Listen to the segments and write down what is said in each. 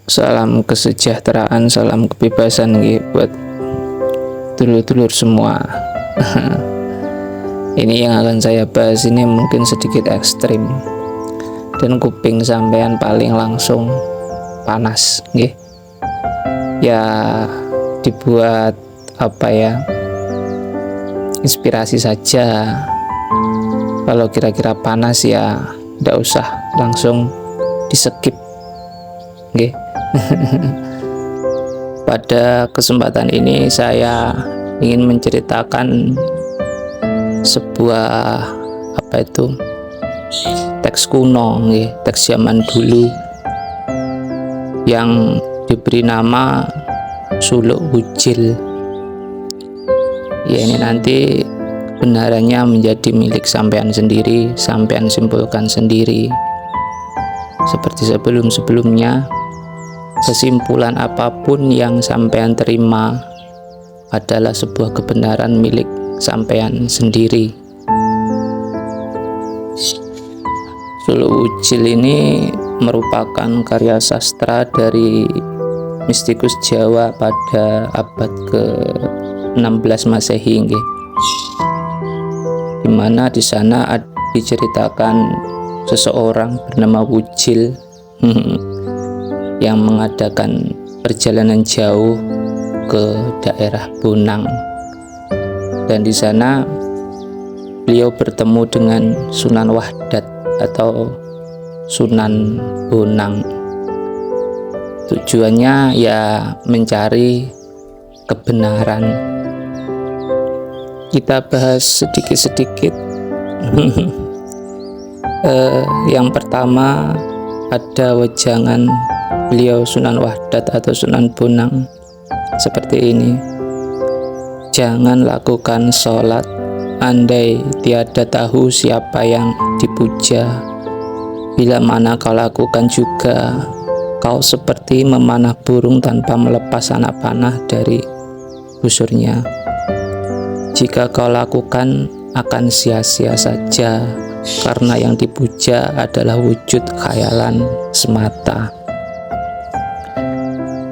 Salam kesejahteraan, salam kebebasan nggih buat dulur-dulur semua. Ini yang akan saya bahas ini mungkin sedikit ekstrim dan kuping sampean paling langsung panas nggih. Ya dibuat inspirasi saja. Kalau kira-kira panas ya tidak usah langsung di-skip nggih. Pada kesempatan ini saya ingin menceritakan sebuah teks kuno nggih, teks zaman dulu yang diberi nama Suluk Wujil. Ya, ini nanti kebenarannya menjadi milik sampean sendiri, sampean simpulkan sendiri. Seperti sebelum-sebelumnya, kesimpulan apapun yang sampean terima adalah sebuah kebenaran milik sampean sendiri. Suluk Wujil ini merupakan karya sastra dari mistikus Jawa pada abad ke-16 Masehi nggih. Di mana di sana diceritakan seseorang bernama Wujil yang mengadakan perjalanan jauh ke daerah Bonang, dan di sana beliau bertemu dengan Sunan Wahdat atau Sunan Bonang. Tujuannya ya mencari kebenaran. Kita bahas sedikit-sedikit. Yang pertama ada wejangan beliau Sunan Wahdat atau Sunan Bonang seperti ini: jangan lakukan sholat andai tiada tahu siapa yang dipuja. Bila mana kau lakukan juga, kau seperti memanah burung tanpa melepas anak panah dari busurnya. Jika kau lakukan akan sia-sia saja, karena yang dipuja adalah wujud khayalan semata.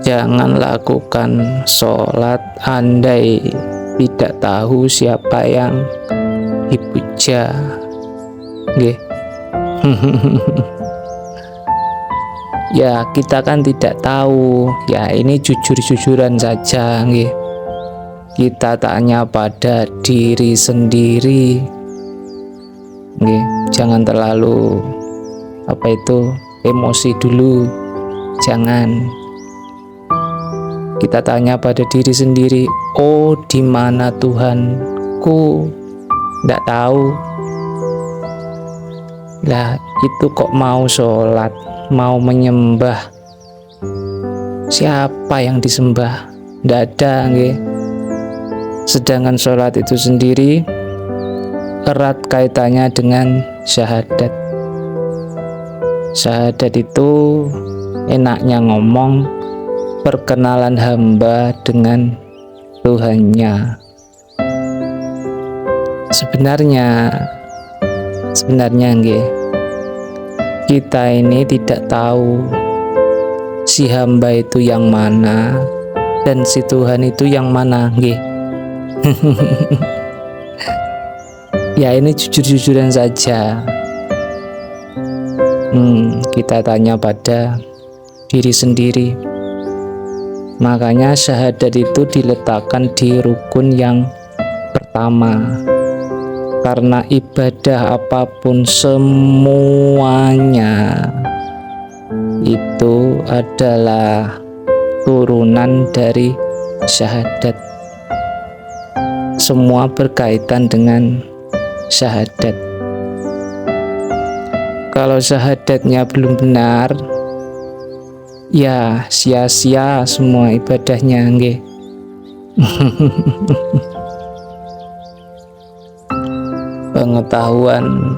Jangan lakukan sholat andai tidak tahu siapa yang dipuja. Nggih. Ya, kita kan tidak tahu. Ya, ini jujur-jujuran saja nggih. Kita tanya pada diri sendiri nggih. Jangan terlalu emosi dulu. Jangan. Kita tanya pada diri sendiri, oh di mana Tuhanku? Tidak tahu. Lah itu kok mau sholat, mau menyembah? Siapa yang disembah? Tidak ada nggih. Sedangkan sholat itu sendiri erat kaitannya dengan syahadat. Syahadat itu enaknya ngomong perkenalan hamba dengan Tuhannya. Sebenarnya nggih, kita ini tidak tahu si hamba itu yang mana dan si Tuhan itu yang mana nggih. Ya, ini jujur-jujuran saja. Kita tanya pada diri sendiri. Makanya syahadat itu diletakkan di rukun yang pertama, karena ibadah apapun semuanya itu adalah turunan dari syahadat. Semua berkaitan dengan syahadat. Kalau syahadatnya belum benar, ya sia-sia semua ibadahnya nggih. Pengetahuan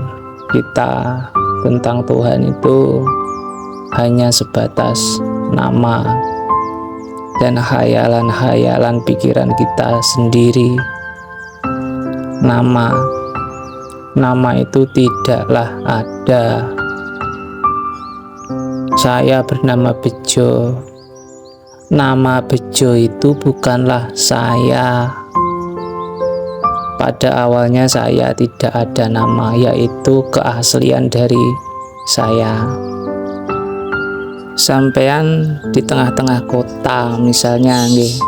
kita tentang Tuhan itu hanya sebatas nama dan khayalan-khayalan pikiran kita sendiri. Nama itu tidaklah ada. Saya bernama Bejo, Nama Bejo itu bukanlah saya. Pada awalnya saya tidak ada nama, yaitu keaslian dari saya. Sampean di tengah-tengah kota misalnya nggih.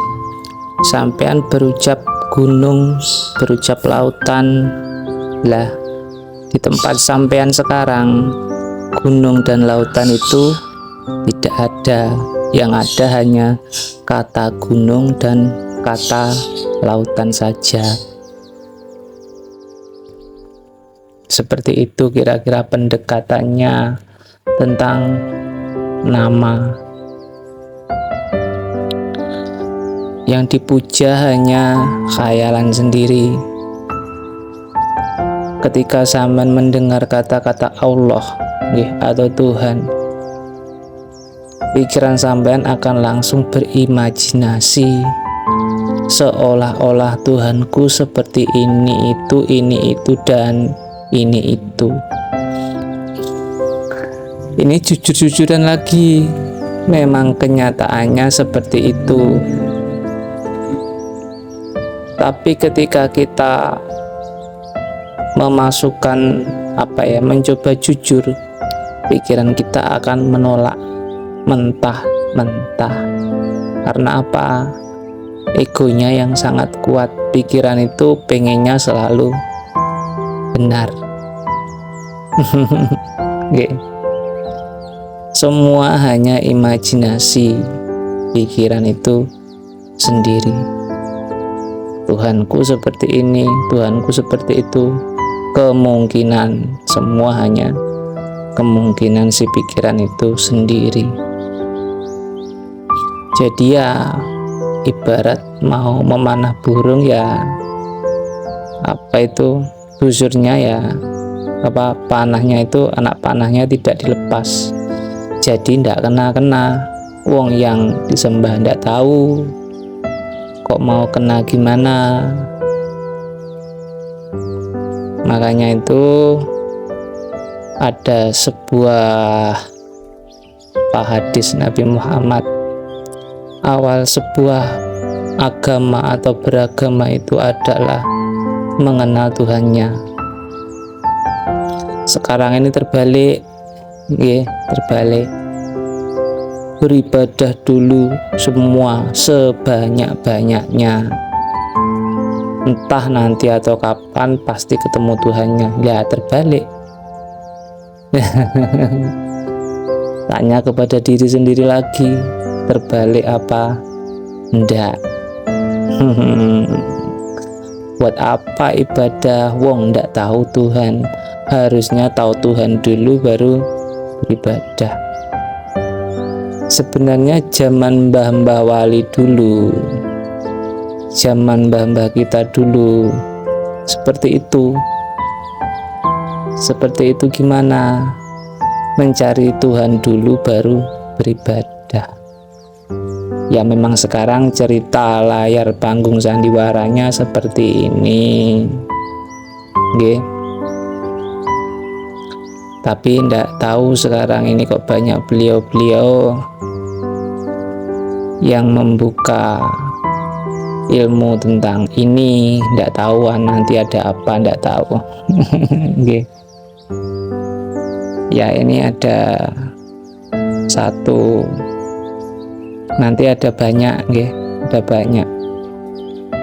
Sampean berucap gunung, berucap lautan. Lah, di tempat sampean sekarang gunung dan lautan itu tidak ada. Yang ada hanya kata gunung dan kata lautan saja. Seperti itu kira-kira pendekatannya tentang nama. Yang dipuja hanya khayalan sendiri. Ketika sampean mendengar kata-kata Allah atau Tuhan, pikiran sampean akan langsung berimajinasi, seolah-olah Tuhanku seperti ini itu, dan ini itu. Ini jujur-jujuran lagi, memang kenyataannya seperti itu. Tapi ketika kita memasukkan mencoba jujur, pikiran kita akan menolak mentah-mentah. Karena apa? Egonya yang sangat kuat. Pikiran itu pengennya selalu benar. Semua hanya imajinasi pikiran itu sendiri. Tuhanku seperti ini, Tuhanku seperti itu. Kemungkinan, semua hanya kemungkinan si pikiran itu sendiri. Jadi ya ibarat mau memanah burung, ya busurnya ya panahnya itu, anak panahnya tidak dilepas, jadi ndak kena-kena. Wong yang disembah ndak tahu kok mau kena gimana. Makanya itu ada sebuah hadis Nabi Muhammad, awal sebuah agama atau beragama itu adalah mengenal Tuhannya. Sekarang ini terbalik, beribadah dulu semua sebanyak-banyaknya, entah nanti atau kapan pasti ketemu Tuhannya. Ya terbalik. Tanya kepada diri sendiri lagi, terbalik apa? Ndak. Buat apa ibadah wong ndak tahu Tuhan? Harusnya tahu Tuhan dulu baru beribadah. Sebenarnya zaman mbah-mbah wali dulu, zaman mbah-mbah kita dulu seperti itu. Seperti itu gimana? Mencari Tuhan dulu baru beribadah. Ya memang sekarang cerita layar panggung sandiwaranya seperti ini. Tapi ndak tahu sekarang ini kok banyak beliau-beliau yang membuka ilmu tentang ini. Ndak tahu nanti ada apa, ndak tahu. Ya ini ada satu, nanti ada banyak, ada banyak.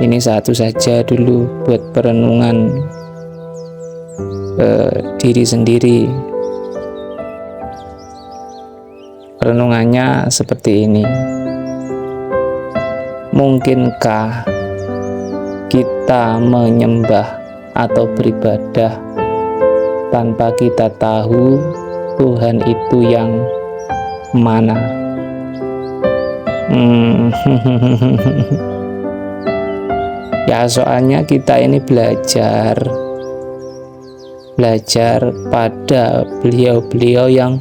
Ini satu saja dulu buat perenungan diri sendiri. Renungannya seperti ini. Mungkinkah kita menyembah atau beribadah tanpa kita tahu Tuhan itu yang mana? Ya soalnya kita ini belajar pada beliau-beliau yang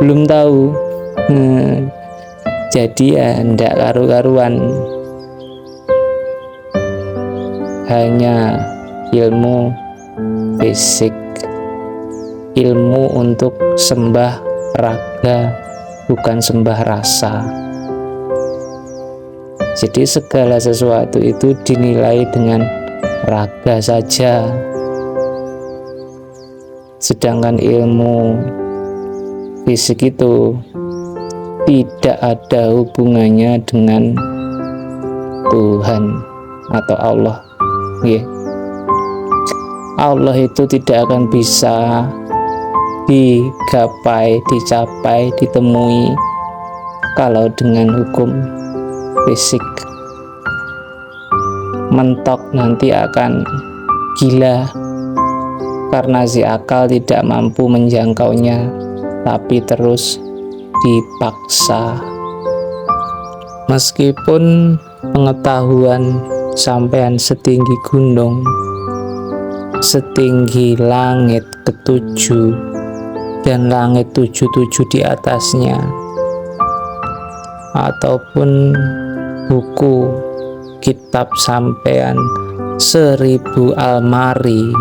belum tahu. Jadi ya ndak karu-karuan, hanya ilmu fisik, ilmu untuk sembah raga, bukan sembah rasa. Jadi segala sesuatu itu dinilai dengan raga saja, sedangkan ilmu fisik itu tidak ada hubungannya dengan Tuhan atau Allah. Allah itu tidak akan bisa digapai, dicapai, ditemui kalau dengan hukum fisik. Mentok nanti akan gila karena si akal tidak mampu menjangkaunya, tapi terus dipaksa. Meskipun pengetahuan sampean setinggi gunung, setinggi langit ketujuh dan langit tujuh di atasnya, ataupun buku kitab sampean 1000 almari,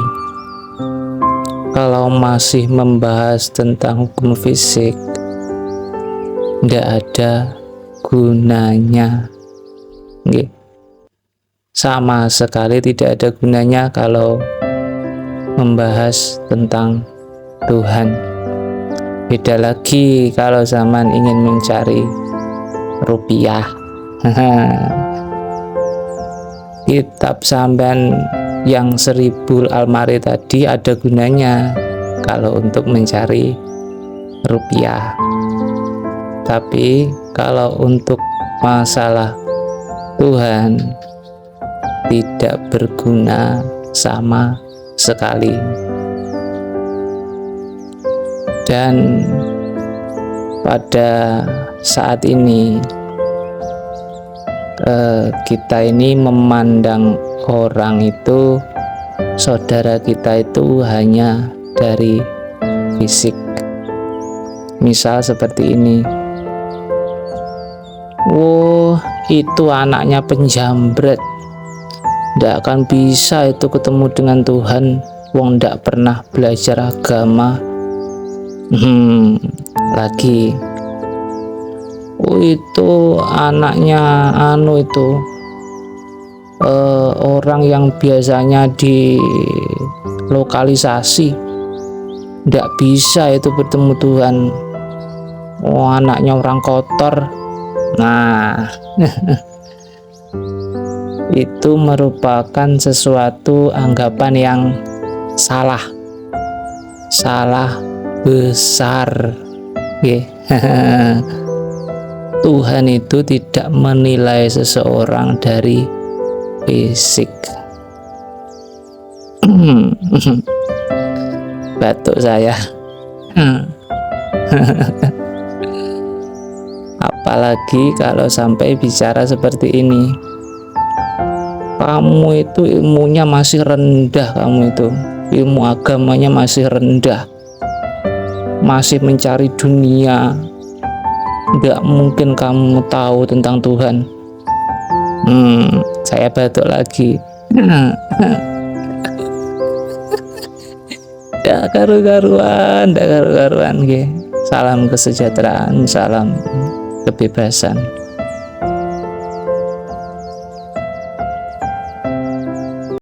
kalau masih membahas tentang hukum fisik, tidak ada gunanya. Sama sekali tidak ada gunanya kalau membahas tentang Tuhan. Beda lagi kalau zaman ingin mencari rupiah. Kitab sampean yang 1000 almari tadi ada gunanya kalau untuk mencari rupiah, tapi kalau untuk masalah Tuhan tidak berguna sama sekali. Dan pada saat ini kita ini memandang orang itu, saudara kita itu hanya dari fisik. Misal seperti ini, itu anaknya penjambret, tidak akan bisa itu ketemu dengan Tuhan, wong tidak pernah belajar agama. Lagi, itu anaknya orang yang biasanya di lokalisasi, tidak bisa itu bertemu Tuhan. Anaknya orang kotor. Nah, itu merupakan sesuatu anggapan yang salah besar. Tuhan itu tidak menilai seseorang dari fisik. Batuk saya. Apalagi kalau sampai bicara seperti ini, kamu itu ilmunya masih rendah, kamu itu ilmu agamanya masih rendah, masih mencari dunia, nggak mungkin kamu tahu tentang Tuhan. Saya batuk lagi. Nggak karu-karuan. Salam kesejahteraan, salam kebebasan.